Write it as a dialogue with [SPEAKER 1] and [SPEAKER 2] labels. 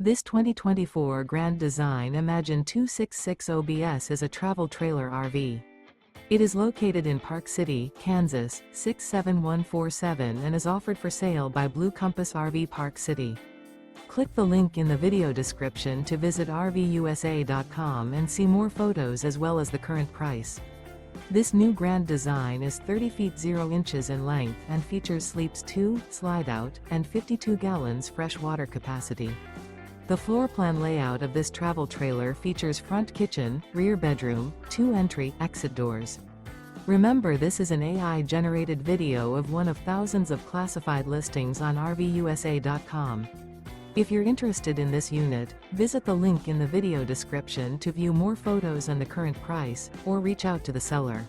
[SPEAKER 1] This 2024 Grand Design Imagine 266 OBS is a travel trailer RV. It is located in Park City, Kansas, 67147 and is offered for sale by Blue Compass RV Park City. Click the link in the video description to visit RVUSA.com and see more photos as well as the current price. This new Grand Design is 30 feet 0 inches in length and features sleeps 2, Slideout, and 52 gallons fresh water capacity. The floor plan layout of this travel trailer features front kitchen, rear bedroom, 2 entry/exit doors. Remember, this is an AI-generated video of one of thousands of classified listings on RVUSA.com. If you're interested in this unit, visit the link in the video description to view more photos and the current price, or reach out to the seller.